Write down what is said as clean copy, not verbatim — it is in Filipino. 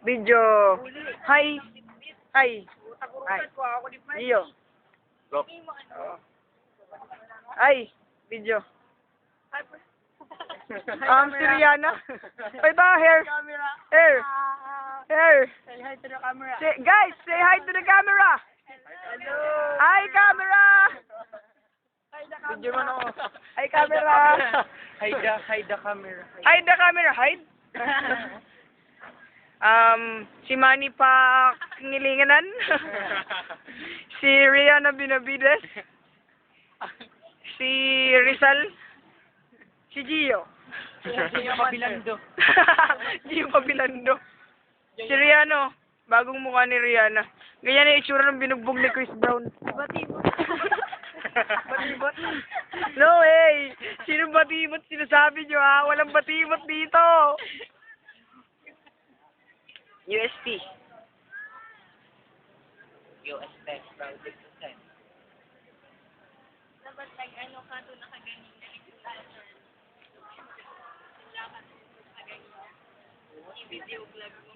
Video. Hi. Hi. Hi. Iyo. Ay, video. Si Rihanna. Ay ba, hair. Hair. Hair. Say hi to the camera. Guys, say hi to the camera. Hello. Hi, camera. Video mo na ako. Hi, camera. Hide the camera. Hide the camera. Hide. Si Manny pa ngilinganan. Si Rihanna Binabides. Si Rizal. Si Gio. Gio Pabilando. Gio Pabilando. Si Rihanna. Bagong mukha ni Rihanna. Ganyan ang itsura ng binugbog ni Chris Brown. Batibot. Batibot? No way! Sino batibot sinasabi nyo ha? Walang batibot dito! USP. US Tech Project Design. Dapat nag-ano ka doon nakaganina. Naglalakad ka doon nakaganina. I-video vlog mo.